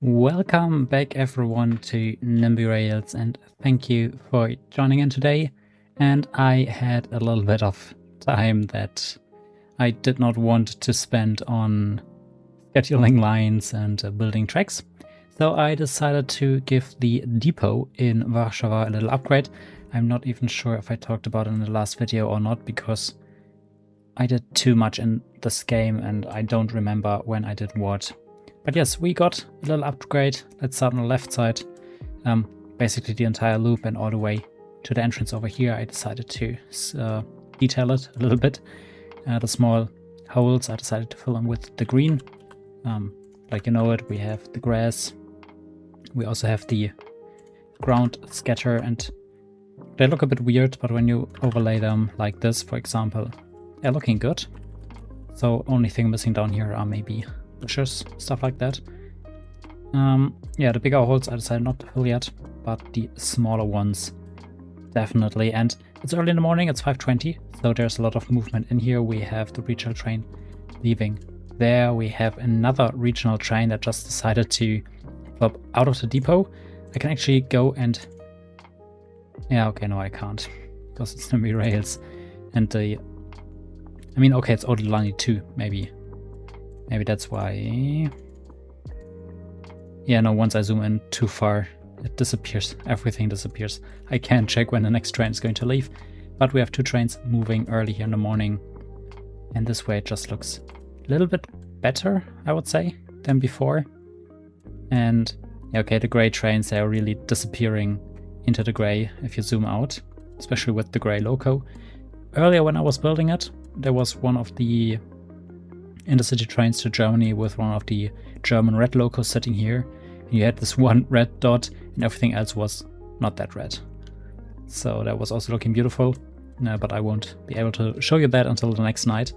Welcome back everyone to Nimby Rails, and thank you for joining in today. And I had a little bit of time that I did not want to spend on scheduling lines and building tracks. So I decided to give the depot in Warszawa a little upgrade. I'm not even sure if I talked about it in the last video or not, because I did too much in this game and I don't remember when I did what. But yes, we got a little upgrade. Let's start on the left side. Basically the entire loop and all the way to the entrance over here. I decided to detail it a little bit. The small holes I decided to fill them with the green. Like you know it, we have the grass. We also have the ground scatter, and they look a bit weird, but when you overlay them like this, for example, they're looking good. So only thing missing down here are maybe bushes, stuff like that. Yeah, the bigger holes I decided not to fill yet, but the smaller ones definitely. And it's early in the morning, it's 5:20, so there's a lot of movement in here. We have the regional train leaving there. We have another regional train that just decided to flop out of the depot. I can actually go and... Yeah, okay, no I can't, because it's Nimby Rails. And the... I mean, okay, it's Odolany too, maybe. Maybe that's why... Yeah, no, once I zoom in too far, it disappears. Everything disappears. I can't check when the next train is going to leave. But we have two trains moving early here in the morning. And this way it just looks a little bit better, I would say, than before. And, yeah, okay, the gray trains, they are really disappearing into the gray if you zoom out. Especially with the gray loco. Earlier when I was building it, there was one of the intercity trains to Germany with one of the German red locos sitting here. And you had this one red dot and everything else was not that red. So that was also looking beautiful, but I won't be able to show you that until the next night.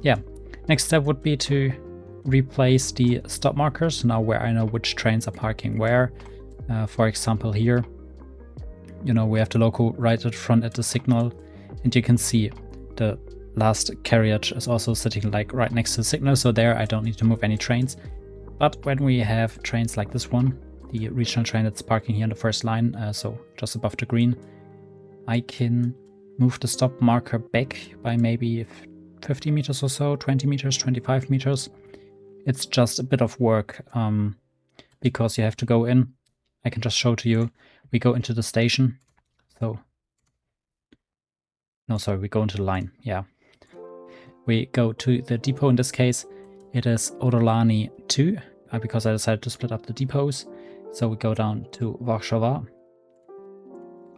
Yeah, next step would be to replace the stop markers now where I know which trains are parking where. For example here, you know, we have the loco right at front at the signal, and you can see the last carriage is also sitting like right next to the signal, so there I don't need to move any trains. But when we have trains like this one, the regional train that's parking here in the first line, so just above the green, I can move the stop marker back by maybe 50 meters or so, 20 meters, 25 meters. It's just a bit of work because you have to go in. I can just show to you. We go into the station. So, no, sorry, we go into the line. Yeah. We go to the depot. In this case, it is Odolany 2, because I decided to split up the depots. So we go down to Warszawa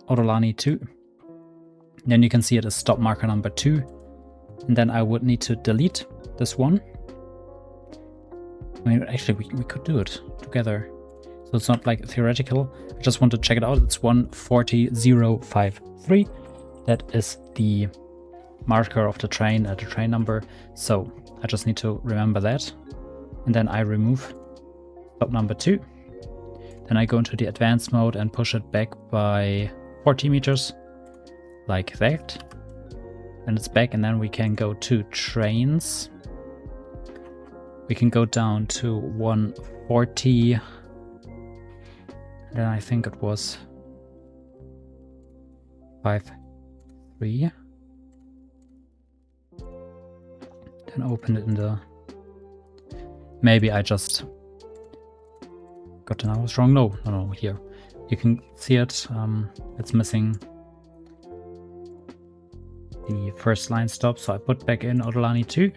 Odolany 2. Then you can see it is stop marker number 2. And then I would need to delete this one. I mean, actually, we could do it together. So it's not like theoretical. I just want to check it out. It's 140053. That is the marker of the train, the train number. So I just need to remember that. And then I remove stop number 2. Then I go into the advanced mode and push it back by 40 meters, like that. And it's back, and then we can go to trains. We can go down to 140. Then I think it was 53. Then open it in the... Maybe I just got the numbers wrong. No, here. You can see it. It's missing the first line stop, so I put back in Odolany 2.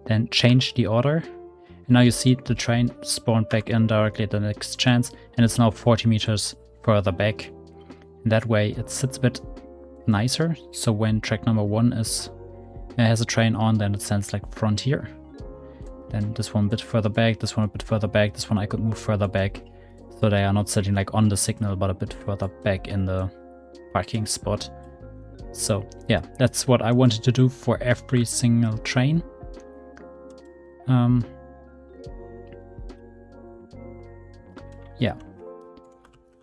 Then change the order. And now you see the train spawned back in directly at the next chance, and it's now 40 meters further back. And that way it sits a bit nicer. So when track number 1 has a train on, then it stands like front here. Then this one a bit further back, this one a bit further back, this one I could move further back. So they are not sitting like on the signal, but a bit further back in the parking spot. So yeah, that's what I wanted to do for every single train. Yeah.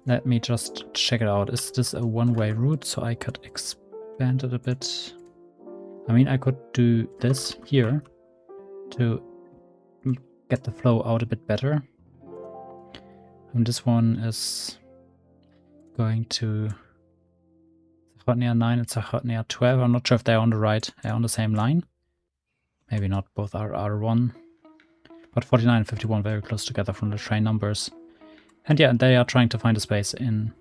Let me just check it out. Is this a one-way route? So I could expand it a bit. I mean, I could do this here to get the flow out a bit better. And this one is going to Zachodnia 9 and Zachodnia 12. I'm not sure if they're on the same line. Maybe not, both are R1. But 49 and 51 very close together from the train numbers. And yeah, they are trying to find a space in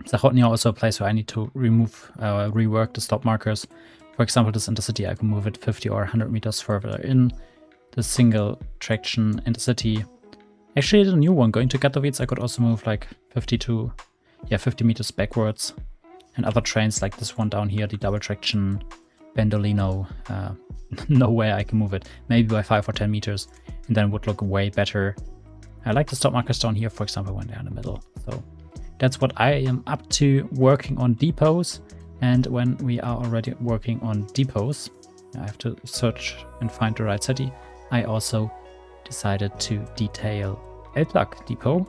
Zachodnia, also a place where I need to rework the stop markers. For example, this intercity, I can move it 50 or 100 meters further in. The single traction intercity. Actually, the new one going to Katowice, I could also move like 50 meters backwards. And other trains like this one down here, the double traction Pendolino, nowhere I can move it. Maybe by 5 or 10 meters, and then it would look way better. I like the stop markers down here, for example, when they're in the middle. So that's what I am up to, working on depots. And when we are already working on depots, I have to search and find the right city. I also decided to detail Elblaq Depot.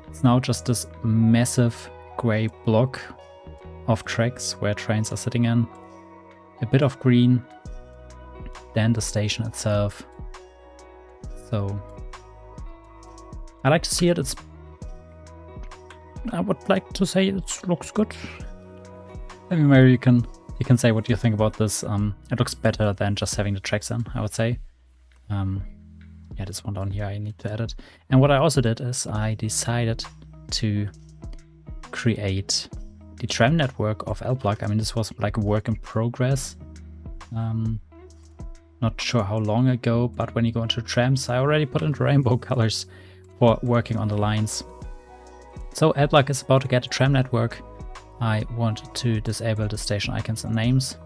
It's now just this massive gray block of tracks where trains are sitting in. A bit of green, then the station itself. So I like to see it. I would like to say it looks good. I mean, maybe you can say what you think about this. It looks better than just having the tracks in, I would say. Yeah, this one down here I need to edit. And what I also did is I decided to create the tram network of Elblag. I mean, this was like a work in progress. Not sure how long ago, but when you go into trams, I already put in the rainbow colors for working on the lines. So Elblag is about to get a tram network. I want to disable the station icons and names,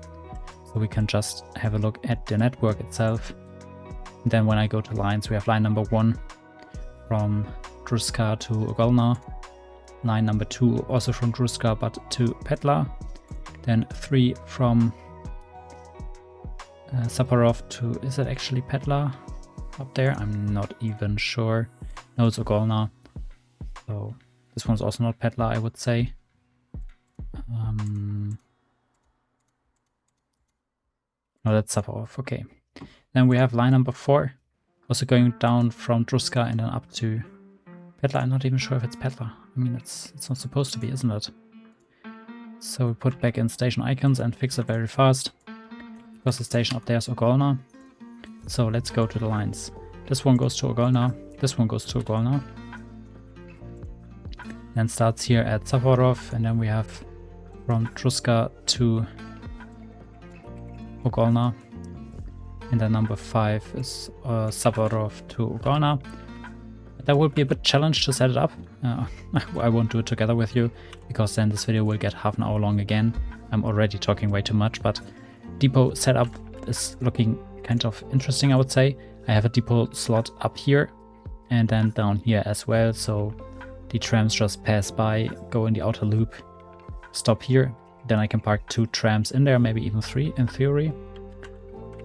so we can just have a look at the network itself. And then when I go to lines, we have line number 1 from Druska to Ogolna, line number 2 also from Druska but to Petla, then 3 from Saparov to, is it actually Petla up there? I'm not even sure. No, it's Ogolna. So this one's also not Petla, I would say. No, that's Saparov, okay. Then we have line number 4, also going down from Druska and then up to Petla. I'm not even sure if it's Petla. I mean, it's not supposed to be, isn't it? So we put back in station icons and fix it very fast, because the station up there is Ogolna. So let's go to the lines. This one goes to Ogolna, this one goes to Ogolna. Then starts here at Safarov, and then we have from Druska to Ogolna. And then number 5 is Safarov to Ogolna. That will be a bit challenge to set it up. I won't do it together with you, because then this video will get half an hour long again. I'm already talking way too much, but depot setup is looking kind of interesting, I would say. I have a depot slot up here and then down here as well, so the trams just pass by, go in the outer loop, stop here. Then I can park 2 trams in there, maybe even 3 in theory.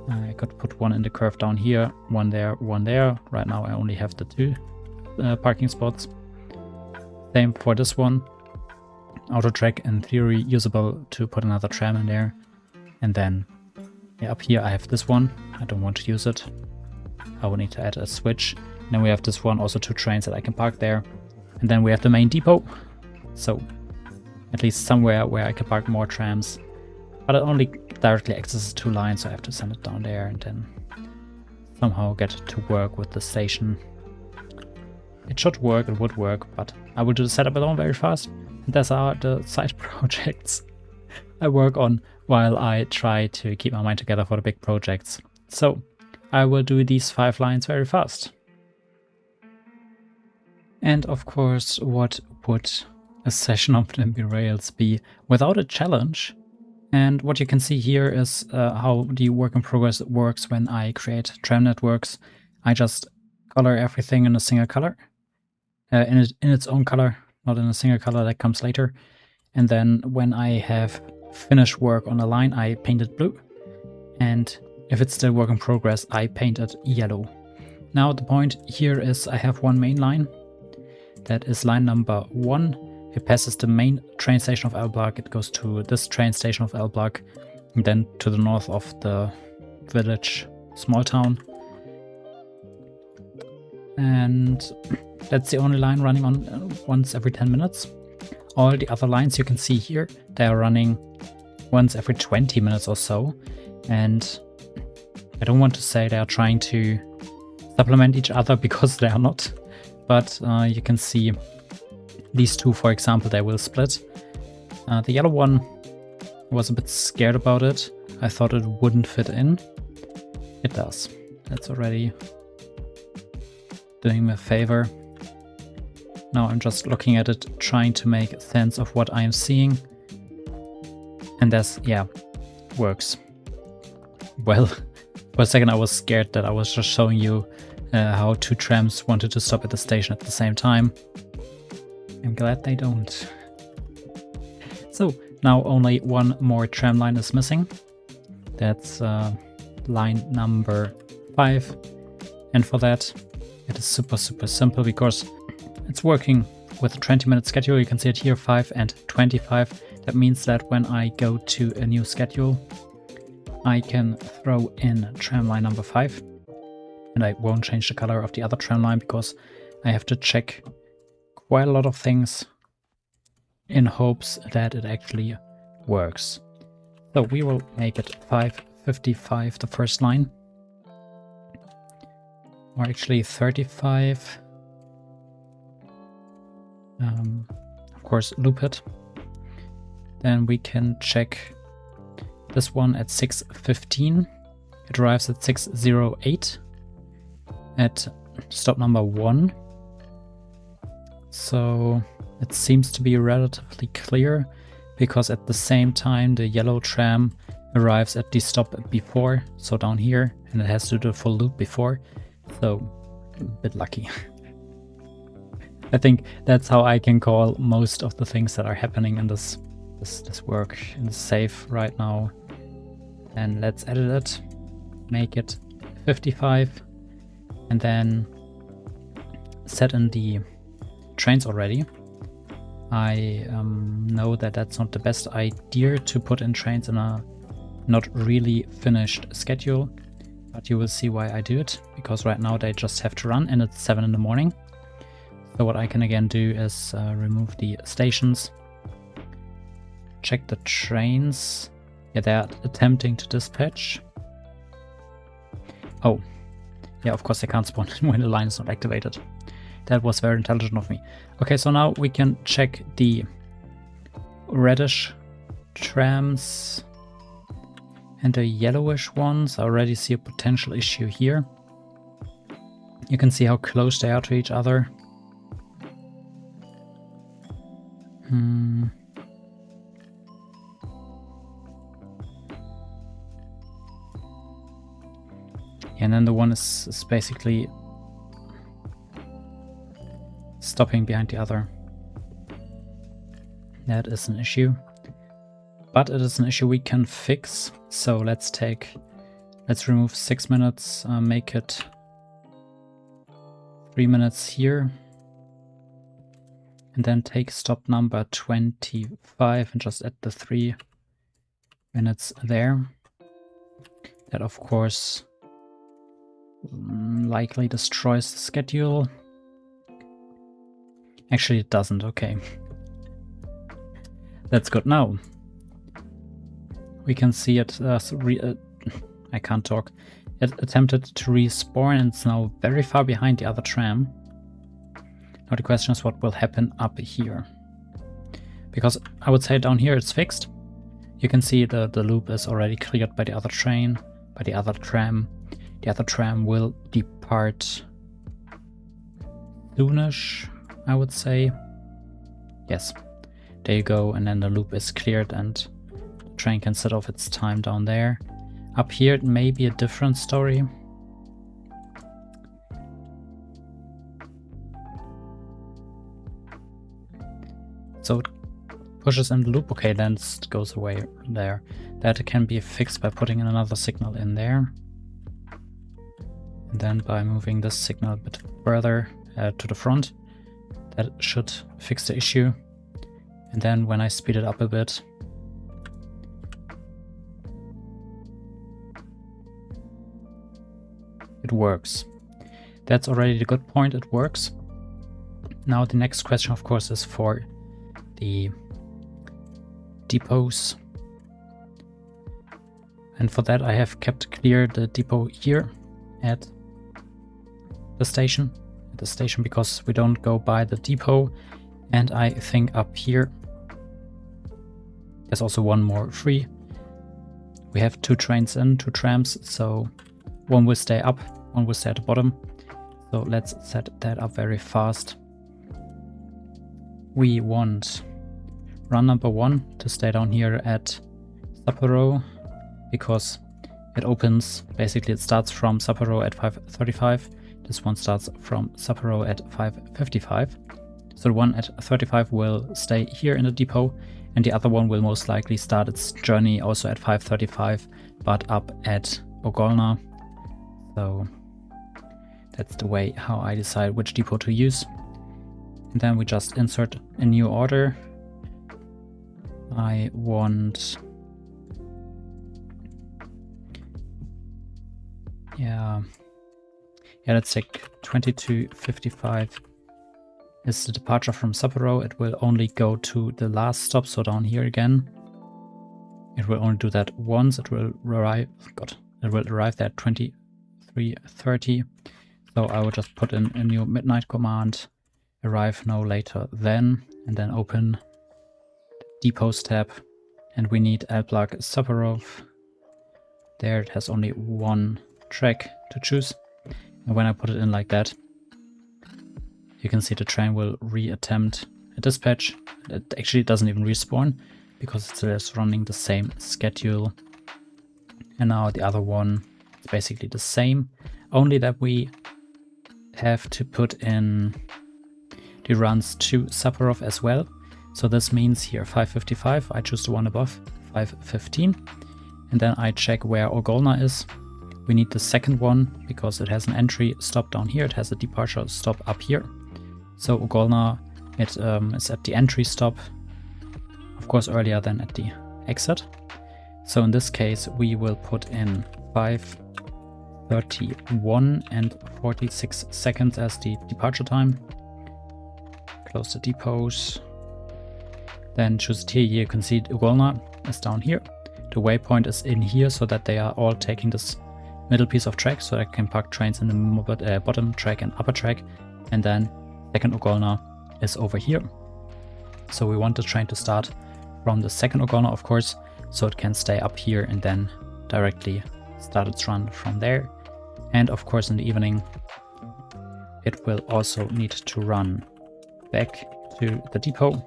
I could put 1 in the curve down here, 1 there, 1 there. Right now I only have the 2 parking spots. Same for this one. Auto track in theory usable to put another tram in there. And then up here I have this one. I don't want to use it. I will need to add a switch. And then we have this one, also 2 trains that I can park there. And then we have the main depot. So at least somewhere where I can park more trams. But it only directly accesses 2 lines, so I have to send it down there and then somehow get to work with the station. It should work, it would work, but I will do the setup alone very fast. And those are the side projects I work on while I try to keep my mind together for the big projects. So I will do these 5 lines very fast. And of course, what would a session of Nimby Rails be without a challenge? And what you can see here is how the work in progress works when I create tram networks. I just color everything in a single color, in its own color, not in a single color that comes later. And then when I have finished work on a line, I paint it blue. And if it's still work in progress, I paint it yellow. Now the point here is I have one main line. That is line number 1. It passes the main train station of Elblag. It goes to this train station of Elblag, and then to the north of the village, small town. and that's the only line running on once every 10 minutes. All the other lines you can see here, they are running once every 20 minutes or so, and I don't want to say they are trying to supplement each other, because they are not, but you can see these two, for example, they will split. The yellow one was a bit scared about it. I thought it wouldn't fit in. It does. That's already doing me a favor. Now I'm just looking at it, trying to make sense of what I am seeing. And that's, yeah, works. Well, for a second I was scared that I was just showing you how two trams wanted to stop at the station at the same time. I'm glad they don't. So now only one more tram line is missing. That's line number 5. And for that, it is super simple, because it's working with a 20-minute schedule. You can see it here, 5 and 25. That means that when I go to a new schedule, I can throw in tram line number 5. And I won't change the color of the other tram line, because I have to check quite a lot of things in hopes that it actually works. So we will make it 5:55, the first line. Or actually 35. Of course, loop it. Then we can check this one at 6:15. It arrives at 6:08 at stop number 1. So it seems to be relatively clear, because at the same time the yellow tram arrives at the stop before, so down here, and it has to do the full loop before. So a bit lucky. I think that's how I can call most of the things that are happening in this work in the save right now. And let's edit it, make it 55, and then set in the trains already. I know that that's not the best idea to put in trains in a not really finished schedule, but you will see why I do it, because right now they just have to run and it's 7 in the morning. So what I can again do is remove the stations, check the trains. Yeah, they're attempting to dispatch. Oh, yeah, of course they can't spawn when the line is not activated. That was very intelligent of me. Okay, so now we can check the reddish trams and the yellowish ones. I already see a potential issue here. You can see how close they are to each other. And then the one is basically stopping behind the other. That is an issue. But it is an issue we can fix. So let's remove 6 minutes, make it 3 minutes here. And then take stop number 25 and just add the 3 minutes there. That of course likely destroys the schedule. Actually it doesn't, okay. That's good. Now we can see it, I can't talk. It attempted to respawn and it's now very far behind the other tram. Now the question is what will happen up here. Because I would say down here it's fixed. You can see the loop is already cleared by the other train, by the other tram. The other tram will depart soonish, I would say. Yes, there you go, and then the loop is cleared and the train can set off its time down there. Up here it may be a different story. So it pushes in the loop, okay, then it goes away there. That can be fixed by putting in another signal in there. And then by moving this signal a bit further to the front, that should fix the issue. And then when I speed it up a bit, it works. That's already the good point, it works. Now the next question, of course, is for the depots. And for that I have kept clear the depot here at the station. Because we don't go by the depot. And I think up here there's also one more free. We have 2 trains in, 2 trams, so one will stay up, one will stay at the bottom. So let's set that up very fast. We want run number 1 to stay down here at Sapporo, because it opens, basically it starts from Sapporo at 5:35. This one starts from Sapporo at 5:55. So the one at 35 will stay here in the depot, and the other one will most likely start its journey also at 5:35, but up at Odolany. So that's the way how I decide which depot to use. And then we just insert a new order. I want... Yeah, let's take 22:55 is the departure from Sapporo. It will only go to the last stop, so down here again. It will only do that once. It will arrive. It will arrive there at 23:30. So I will just put in a new midnight command. Arrive no later than, and then open the depots tab. And we need Elblaq Sapporo. There it has only one track to choose. And when I put it in like that, you can see the train will reattempt a dispatch. It actually doesn't even respawn because it's still running the same schedule. And now the other one is basically the same, only that we have to put in the runs to Sapporo as well. So this means here 5:55, I choose the one above, 5:15, and then I check where Odolany is. We need the second one because it has an entry stop down here. It has a departure stop up here. So Odolany, it is at the entry stop, of course earlier than at the exit. So in this case we will put in 5:31 and 46 seconds as the departure time. Close the depots. Then choose it here. You can see Odolany is down here. The waypoint is in here so that they are all taking this middle piece of track, so I can park trains in the bottom track and upper track. And then second Odolany is over here. So we want the train to start from the second Odolany, of course, so it can stay up here and then directly start its run from there. And of course in the evening it will also need to run back to the depot.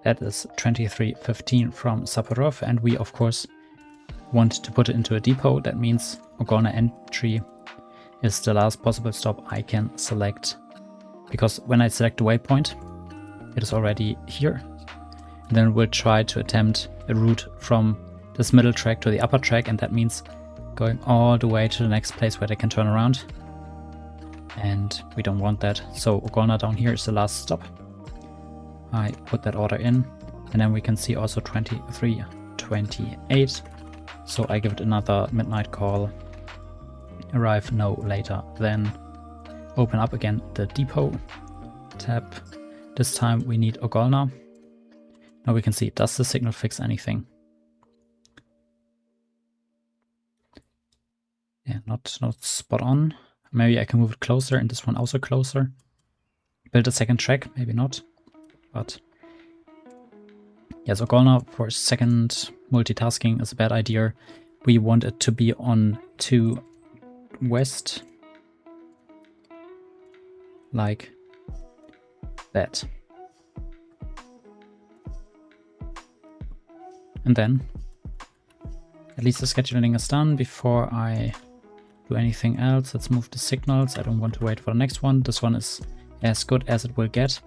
That is 23:15 from Sapporo, and we of course want to put it into a depot. That means Odolany entry is the last possible stop I can select, because when I select the waypoint it is already here. And then we'll try to attempt a route from this middle track to the upper track, and that means going all the way to the next place where they can turn around, and we don't want that. So Odolany down here is the last stop. I put that order in, and then we can see also 23:28. So I give it another midnight call. Arrive no later than. Open up again the depot tab. This time we need Odolany. Now we can see, does the signal fix anything? Yeah, not spot on. Maybe I can move it closer and this one also closer. Build a second track, maybe not. But yes, Odolany for second multitasking is a bad idea. We want it to be on to west, like that. And then at least the scheduling is done. Before I do anything else, let's move the signals. I don't want to wait for the next one. This one is as good as it will get.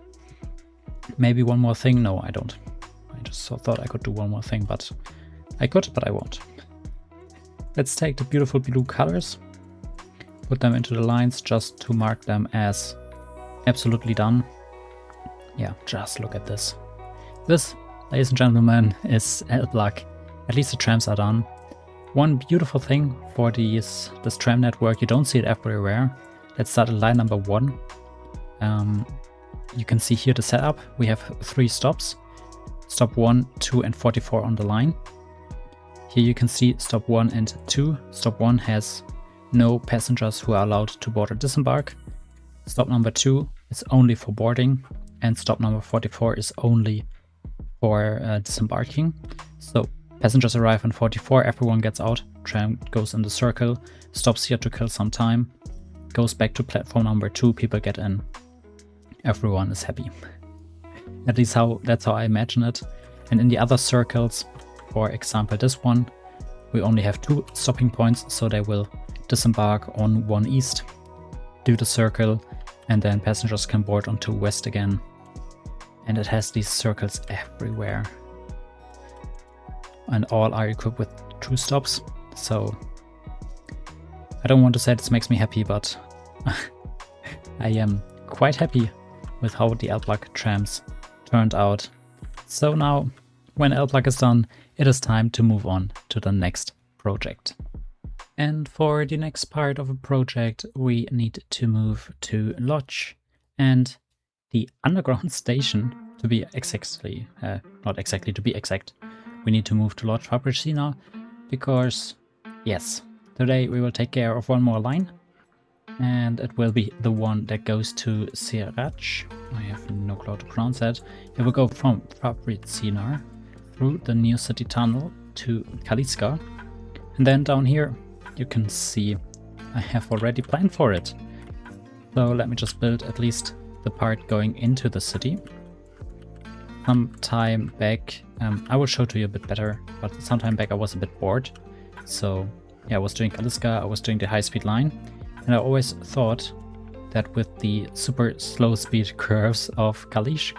Maybe one more thing. No, I don't. I just thought I could do one more thing, but I could, but I won't. Let's take the beautiful blue colors, put them into the lines just to mark them as absolutely done. Yeah, just look at this. This, ladies and gentlemen, is Elblaq. At least the trams are done. One beautiful thing for this tram network, you don't see it everywhere, let's start at line number 1. You can see here the setup. We have 3 stops. Stop 1, 2 and 44 on the line. Here you can see stop 1 and 2. Stop 1 has no passengers who are allowed to board or disembark. Stop number 2 is only for boarding, and stop number 44 is only for disembarking. So passengers arrive on 44, everyone gets out, tram goes in the circle, stops here to kill some time, goes back to platform number 2, people get in. Everyone is happy. At least that's how I imagine it. And in the other circles, for example this one, we only have 2 stopping points, so they will disembark on 1 east, do the circle, and then passengers can board on 2 west again. And it has these circles everywhere. And all are equipped with 2 stops. So I don't want to say this makes me happy, but I am quite happy with how the Elblaq trams turned out. So now, when Elblaq is done, it is time to move on to the next project. And for the next part of a project, we need to move to Lodge and the underground station, to be exactly, not exactly to be exact. We need to move to Lodge Fabricina because, yes, today we will take care of one more line. And it will be the one that goes to Sierad. I have no clue how to pronounce that. It will go from Fabricina through the New City Tunnel to Kaliska. And then down here, you can see I have already planned for it. So let me just build at least the part going into the city. Some time back, I will show to you a bit better, but some time back I was a bit bored. So yeah, I was doing Kaliska, I was doing the high-speed line, and I always thought that with the super slow speed curves of Kalisz,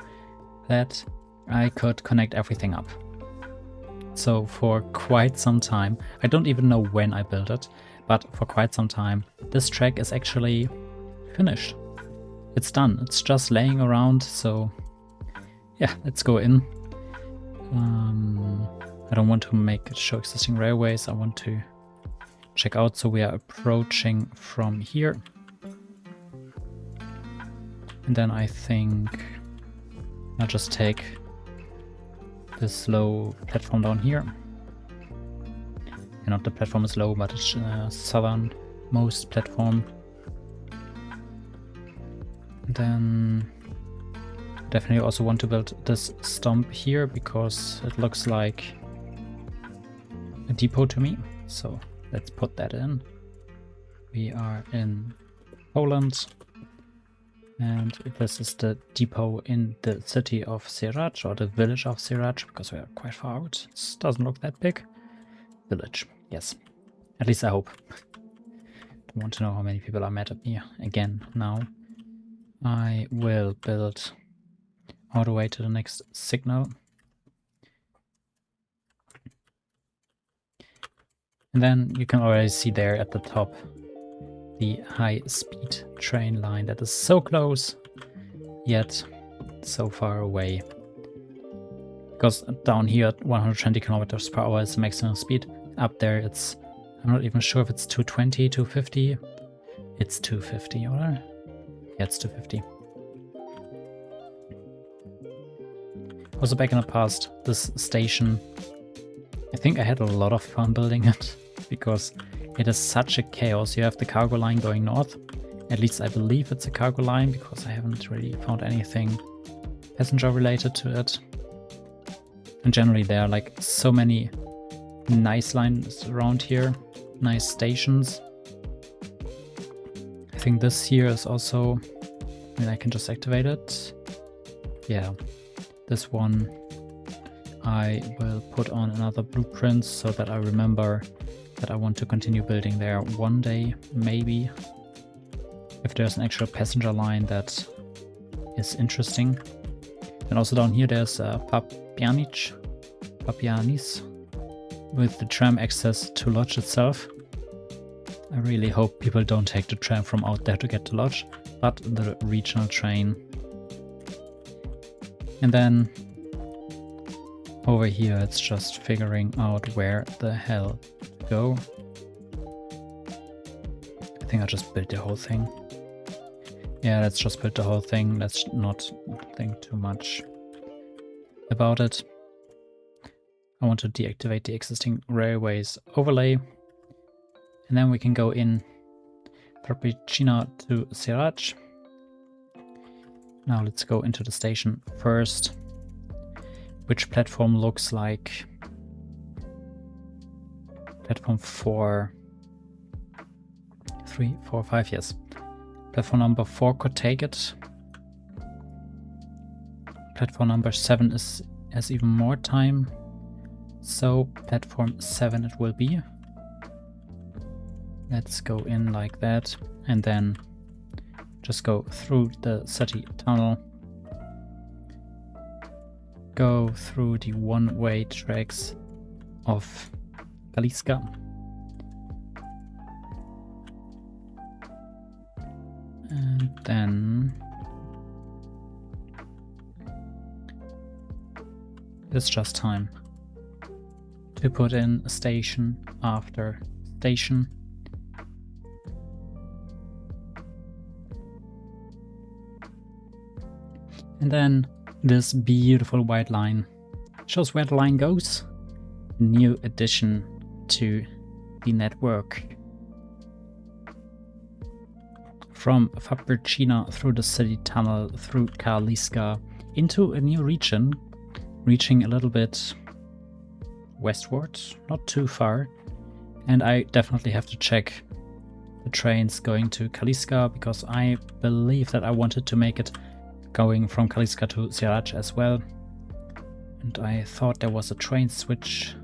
that I could connect everything up. So for quite some time, I don't even know when I built it, but for quite some time, this track is actually finished. It's done, it's just laying around, so yeah, let's go in. I don't want to make it show existing railways, I want to check out, so we are approaching from here. And then I think I'll just take this low platform down here. And not the platform is low, but it's southernmost platform. And then definitely also want to build this stump here because it looks like a depot to me. So let's put that in. We are in Poland. And this is the depot in the city of Sierad, or the village of Sierad, because we are quite far out. It doesn't look that big. Village, yes. At least I hope. Don't want to know how many people are mad at me again now. I will build all the way to the next signal. And then you can already see there at the top the high-speed train line that is so close, yet so far away. Because down here at 120 kilometers per hour is the maximum speed. Up there it's, I'm not even sure if it's 220, 250. It's 250, or? Yeah, it's 250. Also back in the past, this station, I think I had a lot of fun building it, because it is such a chaos. You have the cargo line going north. At least I believe it's a cargo line, because I haven't really found anything passenger related to it. And generally there are like so many nice lines around here, nice stations. I think this here is also, I mean, I can just activate it. Yeah, this one I will put on another blueprint so that I remember that I want to continue building there one day, maybe. If there's an actual passenger line that is interesting. And also down here there's Papianic with the tram access to Lodge itself. I really hope people don't take the tram from out there to get to Lodge, but the regional train. And then over here it's just figuring out where the hell to go. I think I'll just build the whole thing. Yeah, let's just build the whole thing. Let's not think too much about it. I want to deactivate the existing railways overlay. And then we can go in Perpicina to Sierad. Now let's go into the station first. Which platform looks like platform 4, 3, 4, 5, yes. Platform number 4 could take it. Platform number 7 has even more time. So platform 7 it will be. Let's go in like that and then just go through the city tunnel. Go through the one-way tracks of Kaliska. And then it's just time to put in station after station. And then this beautiful white line shows where the line goes. New addition to the network. From Fabricina through the city tunnel through Kaliska into a new region, reaching a little bit westward, not too far. And I definitely have to check the trains going to Kaliska because I believe that I wanted to make it going from Kaliska to Sierad as well. And I thought there was a train switch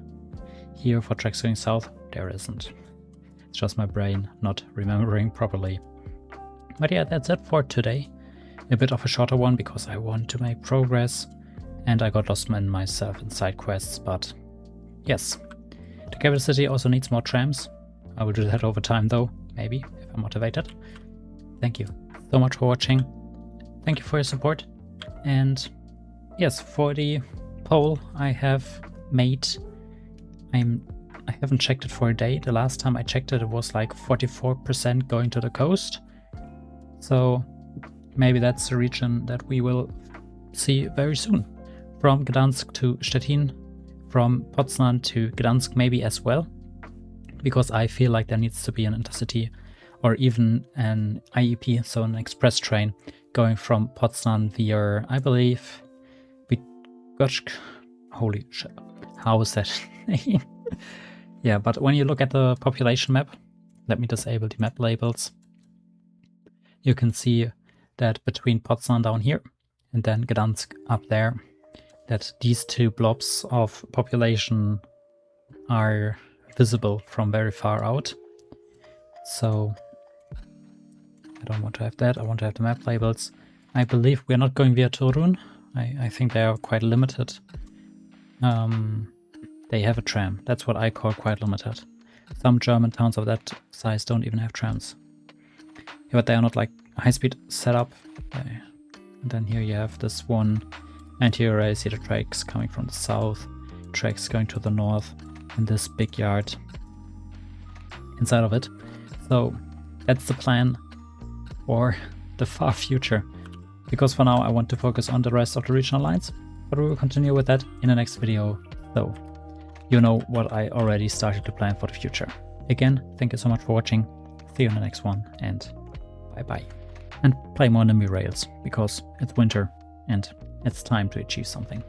here for tracks going south. There isn't. It's just my brain not remembering properly. But yeah, that's it for today. A bit of a shorter one because I want to make progress and I got lost in myself in side quests, but yes. The capital city also needs more trams. I will do that over time though, maybe, if I'm motivated. Thank you so much for watching. Thank you for your support. And yes, for the poll I have made, I haven't checked it for a day. The last time I checked it, it was like 44% going to the coast. So maybe that's the region that we will see very soon. From Gdansk to Stettin, from Poznan to Gdansk maybe as well. Because I feel like there needs to be an intercity or even an IEP, so an express train, going from Poznan via, I believe, Bydgoszcz. Holy shit, how is that name? Yeah, but when you look at the population map, let me disable the map labels. You can see that between Poznan down here and then Gdansk up there, that these two blobs of population are visible from very far out. So I don't want to have that. I want to have the map labels. I believe we're not going via Torun. I think they are quite limited. They have a tram. That's what I call quite limited. Some German towns of that size don't even have trams. Yeah, but they are not like high-speed setup. And then here you have this one. And here I see the tracks coming from the south. Tracks going to the north. And this big yard inside of it. So that's the plan for the far future. Because for now I want to focus on the rest of the regional lines. But we will continue with that in the next video. So you know what I already started to plan for the future. Again, thank you so much for watching. See you in the next one and bye bye. And play more Nimby Rails because it's winter and it's time to achieve something.